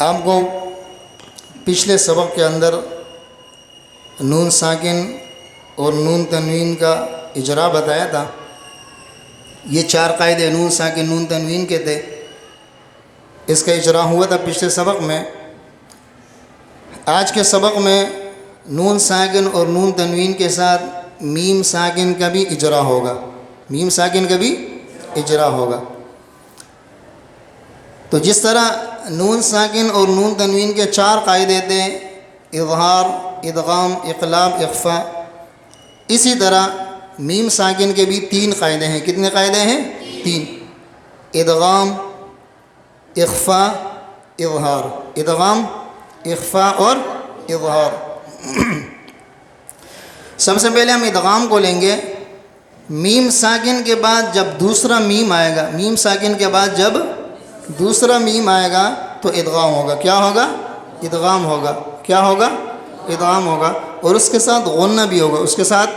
آپ کو پچھلے سبق کے اندر نون ساکن اور نون تنوین کا اجرا بتایا تھا۔ یہ 4 قاعدے نون ساکن نون تنوین کے تھے، اس کا اجرا ہوا تھا پچھلے سبق میں۔ آج کے سبق میں نون ساکن اور نون تنوین کے ساتھ میم ساکن کا بھی اجرا ہوگا، میم ساکن کا بھی اجرا ہوگا۔ تو جس طرح نون ساکن اور نون تنوین کے 4 قاعدے تھے، اظہار، ادغام، اقلاب، اخفاء، اسی طرح میم ساکن کے بھی 3 قاعدے ہیں۔ کتنے قاعدے ہیں؟ 3۔ ادغام، اخفاء، اظہار۔ ادغام، اخفاء اور اظہار۔ سب سے پہلے ہم ادغام کو لیں گے۔ میم ساکن کے بعد جب دوسرا میم آئے گا، میم ساکن کے بعد جب دوسرا میم آئے گا تو ادغام ہوگا۔ کیا ہوگا؟ ادغام ہوگا۔ کیا ہوگا؟ ادغام ہوگا، اور اس کے ساتھ غنہ بھی ہوگا، اس کے ساتھ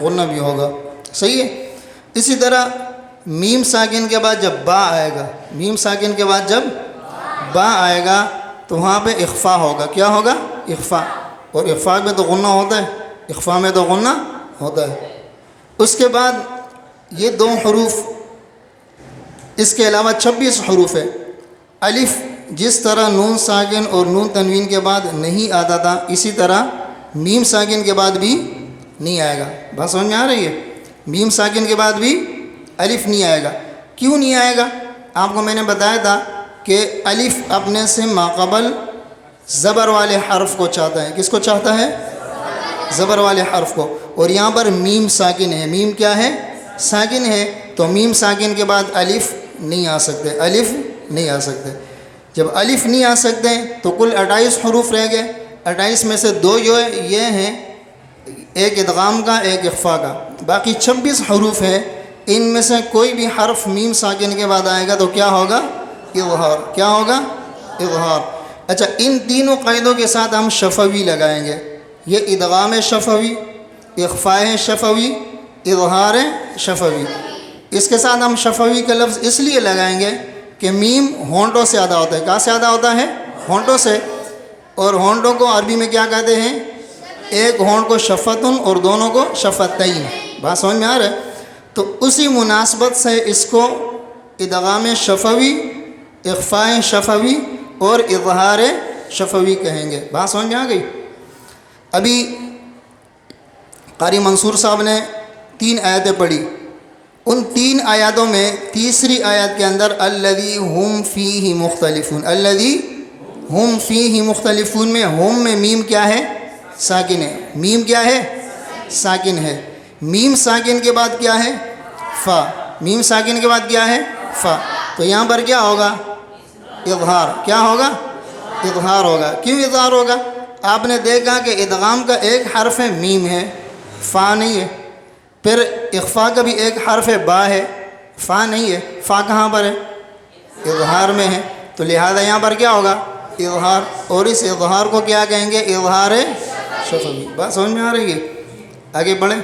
غنہ بھی ہوگا۔ صحیح ہے؟ اسی طرح میم ساکن کے بعد جب با آئے گا، میم ساکن کے بعد جب با آئے گا تو وہاں پہ اخفاء ہوگا۔ کیا ہوگا؟ اخفاء، اور اخفاء میں تو غنہ ہوتا ہے، اخفاء میں تو غنہ ہوتا ہے۔ اس کے بعد یہ 2 حروف، اس کے علاوہ 26 حروف ہے۔ الف جس طرح نون ساکن اور نون تنوین کے بعد نہیں آتا تھا، اسی طرح میم ساکن کے بعد بھی نہیں آئے گا۔ بات سمجھ میں آ رہی ہے؟ میم ساکن کے بعد بھی الف نہیں آئے گا۔ کیوں نہیں آئے گا؟ آپ کو میں نے بتایا تھا کہ الف اپنے سے ماقبل زبر والے حرف کو چاہتا ہے۔ کس کو چاہتا ہے؟ زبر والے حرف کو۔ اور یہاں پر میم ساکن ہے۔ میم کیا ہے؟ ساکن ہے، تو میم ساکن کے بعد الف نہیں آ سکتے، الف نہیں آ سکتے۔ جب الف نہیں آ سکتے تو کل 28 حروف رہ گئے۔ 28 میں سے 2 جو ہے یہ ہیں، ایک ادغام کا، ایک اخفاء کا۔ باقی 26 حروف ہے، ان میں سے کوئی بھی حرف میم ساکن کے بعد آئے گا تو کیا ہوگا؟ اظہار۔ کیا ہوگا؟ اظہار۔ اچھا، ان تینوں قاعدوں کے ساتھ ہم شفوی لگائیں گے۔ یہ ادغام شفوی، اخفاء شفوی، اظہار شفوی۔ اس کے ساتھ ہم شفوی کا لفظ اس لیے لگائیں گے کہ میم ہونٹوں سے ادا ہوتا ہے۔ کہاں سے ادا ہوتا ہے؟ ہونٹوں سے۔ اور ہونٹوں کو عربی میں کیا کہتے ہیں؟ ایک ہونٹ کو شفتن اور دونوں کو شفتین۔ بات سمجھ میں آ رہا ہے؟ تو اسی مناسبت سے اس کو ادغام شفوی، اخفاء شفوی اور اظہار شفوی کہیں گے۔ بات سمجھ میں آ گئی؟ ابھی قاری منصور صاحب نے 3 آیتیں پڑھی۔ ان 3 آیاتوں میں تیسری آیت کے اندر الذی ہم فیہ مختلفون، الذی ہم فیہ مختلفون میں ہم میں میم کیا ہے؟ ساکن ہے۔ میم کیا ہے؟ ساکن ہے۔ میم ساکن کے بعد کیا ہے؟ فا۔ میم ساکن کے بعد کیا ہے؟ فا۔ تو یہاں پر کیا ہوگا؟ اظہار۔ کیا ہوگا؟ اظہار ہوگا۔ کیوں اظہار ہوگا؟ آپ نے دیکھا کہ ادغام کا ایک حرف ہے، میم ہے، فا نہیں ہے۔ پھر اخفاء کا بھی ایک حرف ہے، با ہے، فا نہیں ہے۔ فا کہاں پر ہے؟ اظہار میں ہے۔ تو لہذا یہاں پر کیا ہوگا؟ اظہار۔ اور اس اظہار کو کیا کہیں گے؟ اظہار شفوی۔ بات سمجھ میں آ رہی ہے؟ آگے بڑھیں۔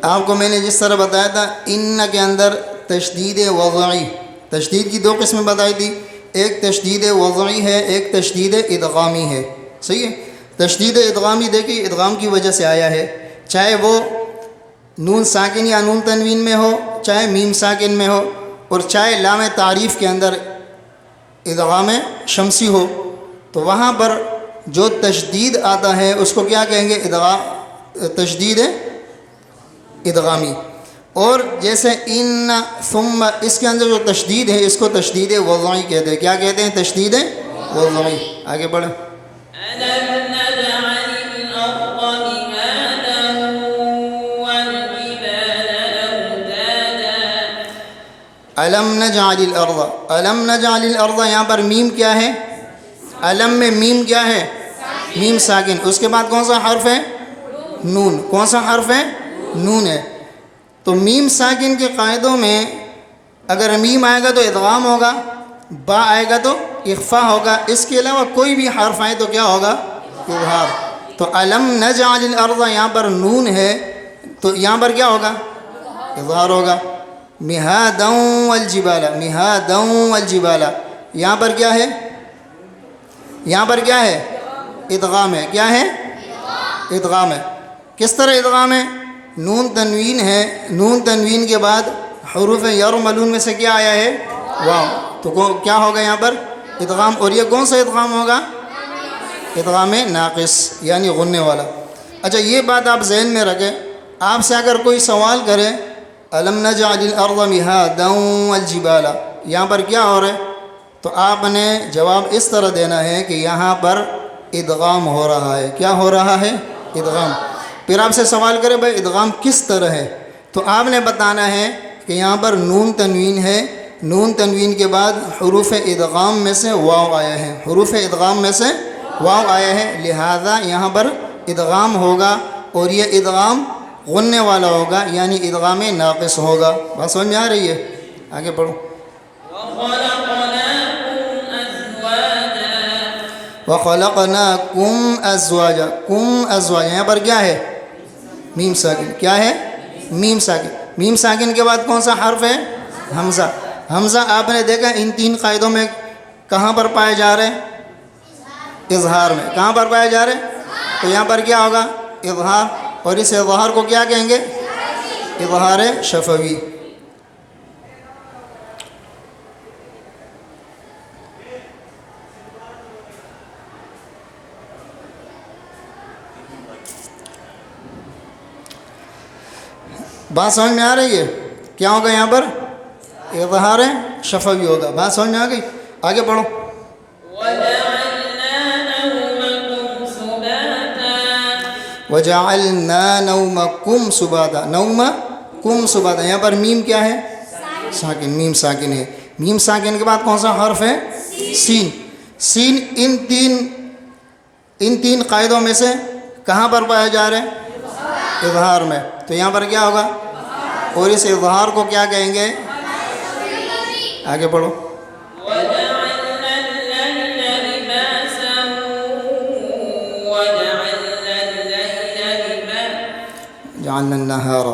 آپ کو میں نے جس طرح بتایا تھا، ان کے اندر تشدید وضعی، تشدید کی 2 قسمیں بتائی تھی۔ ایک تشدید وضعی ہے، ایک تشدید ادغامی ہے۔ صحیح ہے؟ تشدید ادغامی دیکھیے ادغام کی وجہ سے آیا ہے، چاہے وہ نون ساکن یا نون تنوین میں ہو، چاہے میم ساکن میں ہو، اور چاہے لام تعریف کے اندر ادغام شمسی ہو، تو وہاں پر جو تشدید آتا ہے اس کو کیا کہیں گے؟ تشدید ادغامی۔ اور جیسے ان ثم، اس کے اندر جو تشدید ہے اس کو تشدید وضعی کہتے ہیں۔ کیا کہتے ہیں؟ تشدید وضعی۔ آگے بڑھیں۔ الم نجعل الارض، الم نجعل الارض، یہاں پر میم کیا ہے؟ الم میں میم کیا ہے؟ میم ساکن۔ اس کے بعد کون سا حرف ہے؟ نون۔ کون سا حرف ہے؟ نون ہے۔ تو میم ساکن کے قاعدوں میں اگر میم آئے گا تو ادغام ہوگا، با آئے گا تو اخفاء ہوگا، اس کے علاوہ کوئی بھی حرف آئے تو کیا ہوگا؟ اظہار۔ تو علم نجعل الارض یہاں پر نون ہے تو یہاں پر کیا ہوگا؟ اظہار ہوگا. مہادا والجبال، مہادا والجبال، یہاں پر کیا ہے؟ یہاں پر کیا ہے؟ ادغام ہے. کیا ہے؟ ادغام ہے. کس طرح ادغام ہے؟ نون تنوین ہے، نون تنوین کے بعد حروف یرملون میں سے کیا آیا ہے؟ واو. تو کیا ہوگا یہاں پر؟ ادغام. اور یہ کون سا ادغام ہوگا؟ ادغام ناقص یعنی غننے والا. اچھا یہ بات آپ ذہن میں رکھیں، آپ سے اگر کوئی سوال کرے الم نجعل الارض مہادا والجبال، یہاں پر کیا ہو رہا ہے؟ تو آپ نے جواب اس طرح دینا ہے کہ یہاں پر ادغام ہو رہا ہے. کیا ہو رہا ہے؟ ادغام. پھر آپ سے سوال کرے بھائی ادغام کس طرح ہے، تو آپ نے بتانا ہے کہ یہاں پر نون تنوین ہے، نون تنوین کے بعد حروف ادغام میں سے واو آیا ہے، حروف ادغام میں سے واو آیا ہے، لہذا یہاں پر ادغام ہوگا اور یہ ادغام غننے والا ہوگا یعنی ادغام ناقص ہوگا. بات سمجھ میں آ رہی ہے؟ آگے پڑھو. وَخَلَقْنَاكُمْ أَزْوَاجًا، کم ازواجا، یہاں پر کیا ہے؟ میم ساکن. کیا ہے؟ میم ساکن. میم ساکن کے بعد کون سا حرف ہے؟ حمزہ. حمزہ آپ نے دیکھا ان تین قاعدوں میں کہاں پر پائے جا رہے ہیں؟ اظہار میں. کہاں پر پائے جا رہے ہیں؟ تو یہاں پر کیا ہوگا؟ اظہار. اور اس اظہار کو کیا کہیں گے؟ اظہار شفوی. بات سمجھ میں آ رہی ہے؟ کیا ہوگا یہاں پر؟ اظہار شفوی ہوگا. بات سمجھ میں آ گئی؟ آگے پڑھو. وَجَعَلْنَا نَوْمَكُمْ سُبَاتًا، نَوْمَكُمْ سُبَاتًا، یہاں پر میم کیا ہے؟ ساکن. میم ساکن ہے. میم ساکن کے بعد کون سا حرف ہے؟ سین. سین ان تین قاعدوں میں سے کہاں پر پائے جا رہے ہیں؟ اظہار میں. تو یہاں پر کیا ہوگا؟ اور اس اظہار کو کیا کہیں گے؟ آگے پڑھو. جعلنا النهار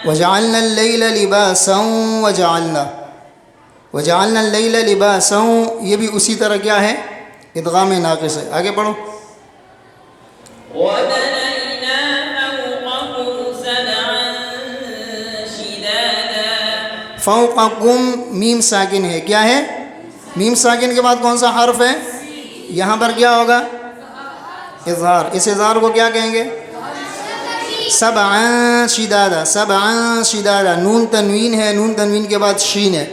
وجعلنا الليل لباسا وجعلنا الليل لباسا، یہ بھی اسی طرح کیا ہے؟ ادغام ناقص ہے. آگے پڑھو. فوقکم میم ساکن ہے. کیا ہے؟ میم ساکن کے بعد کون سا حرف ہے؟ یہاں پر کیا ہوگا؟ اظہار. اس اظہار کو کیا کہیں گے؟ سبعا شدادا. سبعا شدادا. نون تنوین ہے، نون تنوین کے بعد شین ہے.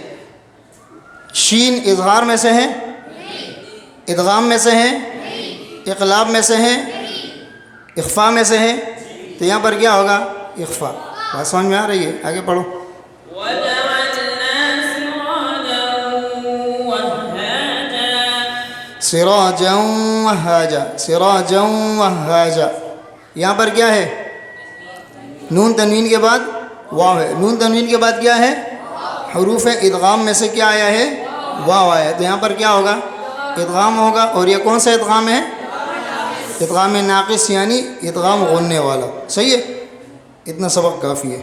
شین اظہار میں سے ہے؟ ادغام میں سے ہے؟ اقلاب میں سے ہے؟ اخفاء میں سے ہے؟ تو یہاں پر کیا ہوگا؟ اخفاء. بات سمجھ میں آ رہی ہے؟ آگے پڑھو. سراجا وہاجا. سراجا وہاجا، یہاں پر کیا ہے؟ نون تنوین کے بعد واو ہے. نون تنوین کے بعد کیا ہے؟ حروف ادغام میں سے کیا آیا ہے؟ واو آیا ہے. تو یہاں پر کیا ہوگا؟ ادغام ہوگا. اور یہ کون سا ادغام ہے؟ ادغام ناقص یعنی ادغام غننے والا. صحیح ہے؟ اتنا سبق کافی ہے.